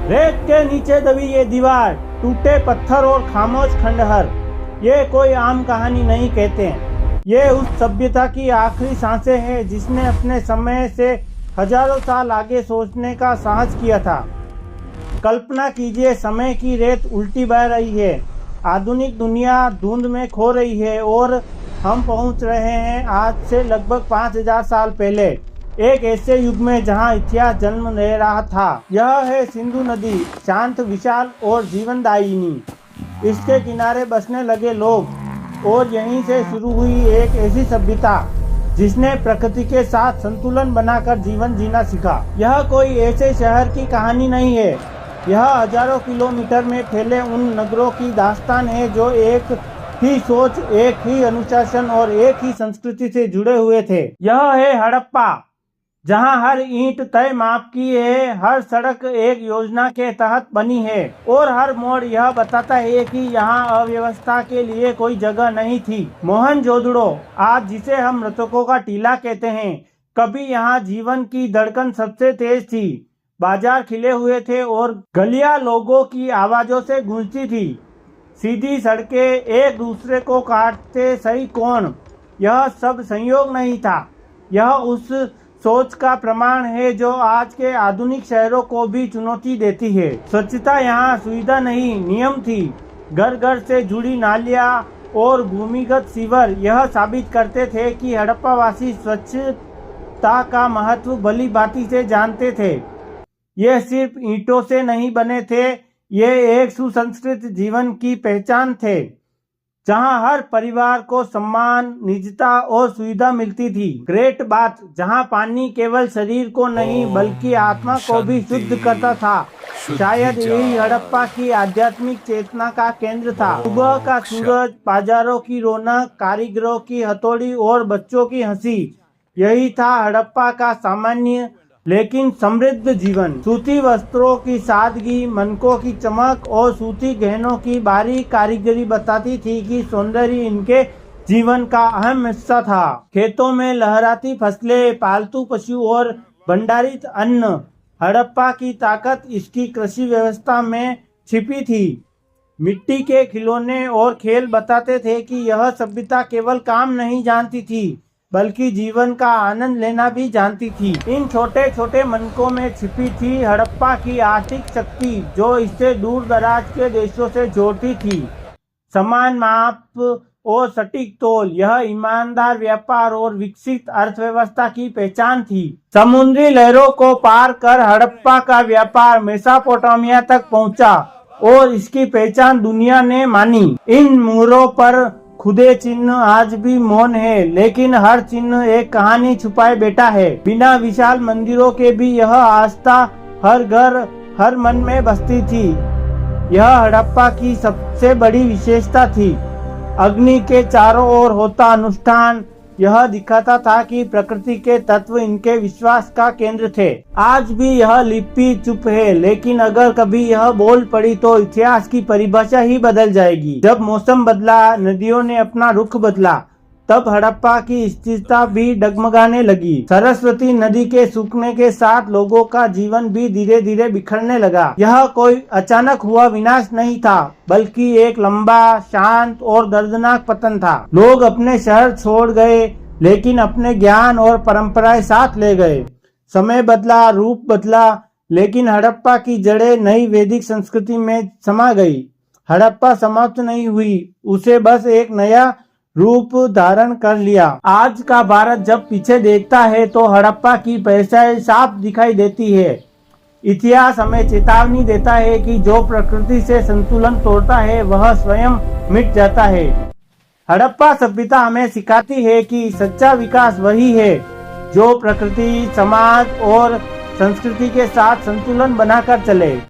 रेत के नीचे दबी ये दीवार, टूटे पत्थर और खामोश खंडहर, ये कोई आम कहानी नहीं कहते हैं। ये उस सभ्यता की आखिरी सांसें हैं जिसने अपने समय से हजारों साल आगे सोचने का साहस किया था। कल्पना कीजिए, समय की रेत उल्टी बह रही है, आधुनिक दुनिया धुंध में खो रही है और हम पहुंच रहे हैं आज से लगभग 5000 साल पहले, एक ऐसे युग में जहां इतिहास जन्म ले रहा था। यह है सिंधु नदी, शांत, विशाल और जीवनदायिनी। इसके किनारे बसने लगे लोग और यहीं से शुरू हुई एक ऐसी सभ्यता जिसने प्रकृति के साथ संतुलन बनाकर जीवन जीना सीखा। यह कोई ऐसे शहर की कहानी नहीं है, यह हजारों किलोमीटर में फैले उन नगरों की दास्तान है जो एक ही सोच, एक ही अनुशासन और एक ही संस्कृति से जुड़े हुए थे। यह है हड़प्पा, जहां हर ईंट तय माप की है, हर सड़क एक योजना के तहत बनी है और हर मोड़ यह बताता है कि यहाँ अव्यवस्था के लिए कोई जगह नहीं थी। मोहनजोदड़ो, आज जिसे हम मृतकों का टीला कहते हैं, कभी यहाँ जीवन की धड़कन सबसे तेज थी। बाजार खिले हुए थे और गलियां लोगों की आवाजों से गूंजती थी। सीधी सड़कें एक दूसरे को काटते सही कौन, यह सब संयोग नहीं था, यह उस सोच का प्रमाण है जो आज के आधुनिक शहरों को भी चुनौती देती है। स्वच्छता यहाँ सुविधा नहीं, नियम थी। घर घर से जुड़ी नालियाँ और भूमिगत सीवर यह साबित करते थे कि हड़प्पावासी स्वच्छता का महत्व भली भांति से जानते थे। ये सिर्फ ईंटों से नहीं बने थे, ये एक सुसंस्कृत जीवन की पहचान थे, जहां हर परिवार को सम्मान, निजता और सुविधा मिलती थी। ग्रेट बाथ, जहां पानी केवल शरीर को नहीं बल्कि आत्मा को भी शुद्ध करता था। शायद यही हड़प्पा की आध्यात्मिक चेतना का केंद्र था। सुबह का सूरज, बाजारों की रौनक, कारीगरों की हथौड़ी और बच्चों की हंसी, यही था हड़प्पा का सामान्य लेकिन समृद्ध जीवन। सूती वस्त्रों की सादगी, मनकों की चमक और सूती गहनों की बारीक कारीगरी बताती थी कि सौंदर्य इनके जीवन का अहम हिस्सा था। खेतों में लहराती फसलें, पालतू पशु और भंडारित अन्न, हड़प्पा की ताकत इसकी कृषि व्यवस्था में छिपी थी। मिट्टी के खिलौने और खेल बताते थे कि यह सभ्यता केवल काम नहीं जानती थी बल्कि जीवन का आनंद लेना भी जानती थी। इन छोटे छोटे मनकों में छिपी थी हड़प्पा की आर्थिक शक्ति जो इससे दूर दराज के देशों से जोड़ती थी। समान माप और सटीक तौल, यह ईमानदार व्यापार और विकसित अर्थव्यवस्था की पहचान थी। समुद्री लहरों को पार कर हड़प्पा का व्यापार मेसोपोटामिया तक पहुंचा और इसकी पहचान दुनिया ने मानी। इन मोहरों पर खुदे चिन्ह आज भी मौन है, लेकिन हर चिन्ह एक कहानी छुपाए बैठा है। बिना विशाल मंदिरों के भी यह आस्था हर घर, हर मन में बसती थी। यह हड़प्पा की सबसे बड़ी विशेषता थी। अग्नि के चारों ओर होता अनुष्ठान यह दिखाता था कि प्रकृति के तत्व इनके विश्वास का केंद्र थे। आज भी यह लिपि चुप है, लेकिन अगर कभी यह बोल पड़ी तो इतिहास की परिभाषा ही बदल जाएगी। जब मौसम बदला, नदियों ने अपना रुख बदला, तब हड़प्पा की स्थिरता भी डगमगाने लगी। सरस्वती नदी के सूखने के साथ लोगों का जीवन भी धीरे धीरे बिखरने लगा। यह कोई अचानक हुआ विनाश नहीं था, बल्कि एक लंबा, शांत और दर्दनाक पतन था। लोग अपने शहर छोड़ गए, लेकिन अपने ज्ञान और परंपराएं साथ ले गए। समय बदला, रूप बदला, लेकिन हड़प्पा की जड़ें नई वैदिक संस्कृति में समा गई। हड़प्पा समाप्त नहीं हुई, उसे बस एक नया रूप धारण कर लिया। आज का भारत जब पीछे देखता है तो हड़प्पा की पहचान साफ दिखाई देती है। इतिहास हमें चेतावनी देता है कि जो प्रकृति से संतुलन तोड़ता है वह स्वयं मिट जाता है। हड़प्पा सभ्यता हमें सिखाती है कि सच्चा विकास वही है जो प्रकृति, समाज और संस्कृति के साथ संतुलन बनाकर चले।